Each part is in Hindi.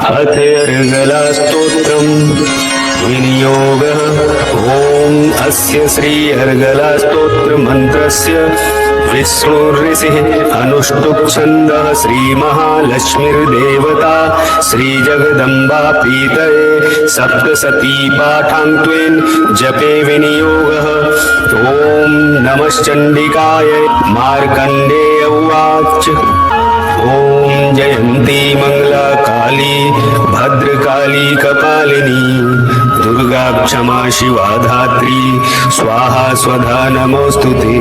अथर्गला स्तोत्रम् विनियोगः। ॐ अस्य श्री अर्गला स्तोत्र मंत्रस्य विष्णुर्षिः अनुष्टुप् छन्दः श्रीमहालक्ष्मीर्देवता श्रीजगदम्बा प्रीतये सप्तशती पाठान्त्वेन जपे विनियोगः। ॐ नमश्चण्डिकाय। मार्कण्डेय उवाच ॐ जयन्ती मंगला काली भद्रकाली कपालिनी दुर्गा क्षमा शिवा धात्री स्वाहा स्वधा नमोस्तुते।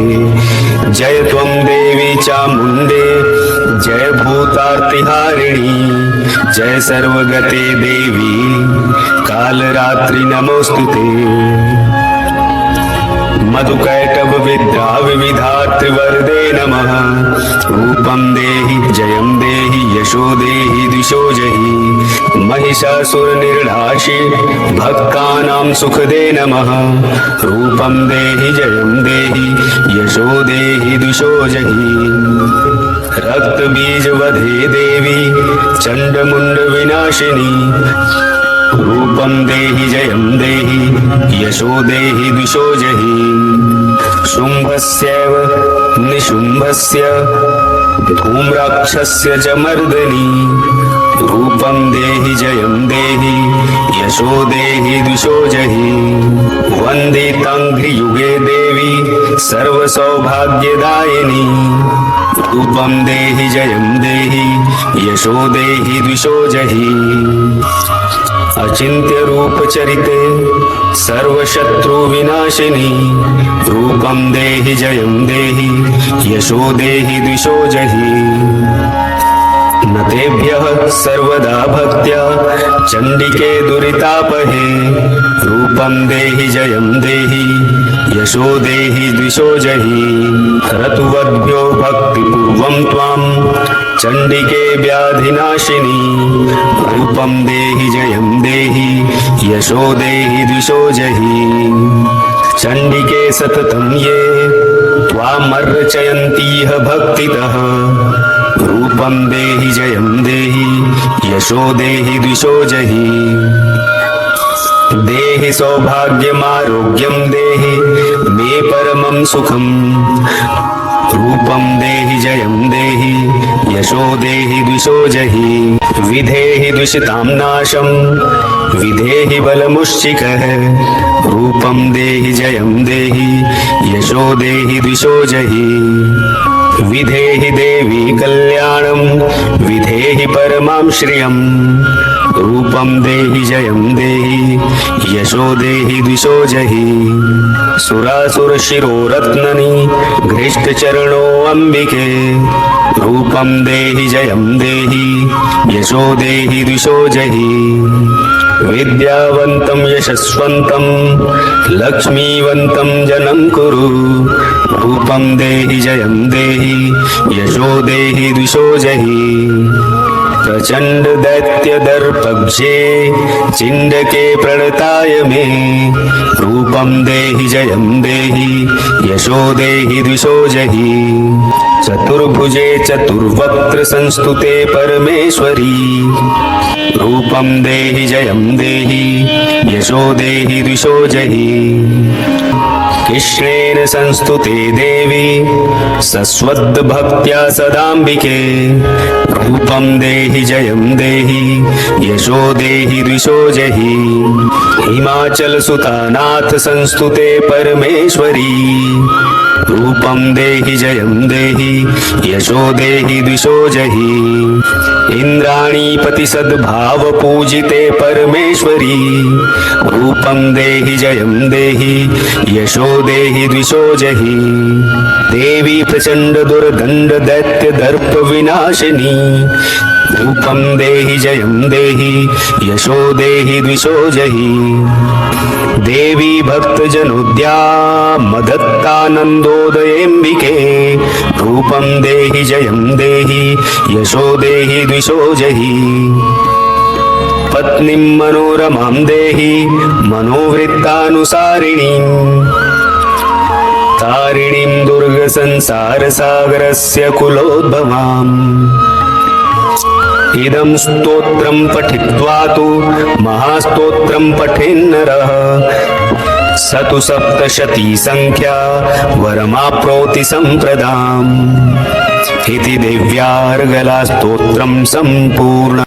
जय त्वं देवी चामुण्डे जय भूतार्तिहारिणी जय सर्वगते देवी कालरात्रि नमोस्तुते। मधुकैटभ विद्या विविधात्रिवरदे नमः। रूपं देहि जयं देहि यशो देहि दिशो जहि महिषासुरनिर्नाशि भक्तानां सुखदे नमः। रूपं देहि जयं देहि यशो देहि दिशो जहि रक्तबीजवधे देवी चण्डमुण्ड विनाशिनी। रूपं देहि जयं देहि यशो देहि दिशो जहि शुम्भस्यैव निशुम्भस्य धूम्राक्षस्य च मर्दनी। रूपं देहि जयं देहि यशो देहि दिशो जहि वन्दिताङ्घ्रियुगे देवी सर्वसौभाग्यदायिनी। रूपं देहि जयं देहि यशो देहि दिशो जहि अचिन्त्य रूप चरिते सर्वशत्रु विनाशिनी। रूपं देहि जयं देहि यशो देहि दिशो जहि नतेभ्यः सर्वदा भक्त्या चण्डिके दुरितापहे। रूपं देहि जयं देहि यशो देहि दिशो जहि क्रतुवद्भ्यो भक्तिपूर्वं त्वां चण्डिके व्याधिनाशिनी। रूपं देहि जयं देहि यशो देहि दिशो जहि चण्डिके सततं ये त्वामर्चयन्तीह भक्तितः। रूपं देहि जयं देहि यशो देहि दिशो जहि देहि सौभाग्यमारोग्यं देहि मे परमं सुखम्। रूपं देहि जयं देहि यशो देहि दिशो जहि विधेहि दुषितां नाशं विधेहि बलमुश्चिकः। रूपं देहि जयं देहि यशो देहि दिशो जहि विधेहि देवी कल्याणं विधेहि परमां श्रियम्। रूपं देहि जयं देहि यशो देहि दिशो जहि सुरासुरशिरोरत्ननि घृष्टचरणो अम्बिके। रूपं देहि जयं देहि यशो देहि दिशो जहि विद्यावन्तं यशस्वन्तं लक्ष्मीवन्तं जनं कुरु। रूपं देहि जयं देहि यशो देहि दिशो जहि प्रचण्ड दैत्य दर्पभ्ये चिण्डके प्रणताय मे। रूपं देहि जयं देहि यशो देहि दिशो जहि चतुर्भुजे चतुर्वक्त्र संस्तुते परमेश्वरी। रूपं देहि जयं देहि यशो देहि दिशो जहि कृष्णेन संस्तुते देवी सस्वद्भक्त्या सदाम्बिके। रूपं देहि जयं देहि यशो देहि दिशो जहि हिमाचलसुतानाथ संस्तुते परमेश्वरी। रूपं देहि जयं देहि यशो देहि दिशो जहि इंद्राणीपति सद्भाव पूजिते परमेश्वरी। रूपं देहि जयं देहि यशो देहि दिशो जहि देवी प्रचंड दुर्दंड दैत्य दर्प विनाशिनी। रूपं देहि जयं देहि यशो देहि दिशो जहि देवी भक्तजनोद्या मदत्तानन्दोदयेऽम्बिके। रूपं देहि जयं देहि यशो देहि दिशो जहि पत्नीं मनोरमां देहि मनोवृत्तानुसारिणीं तारिणीं दुर्गसंसारसागरस्य कुलोद्भवाम्। इदं स्तोत्रं पठित्वा तु महास्तोत्रं पठेन्नरः स तु सप्तशती संख्या वरमाप्नोति सम्प्रदाम् इति दिव्यार्गला स्तोत्रं सम्पूर्ण।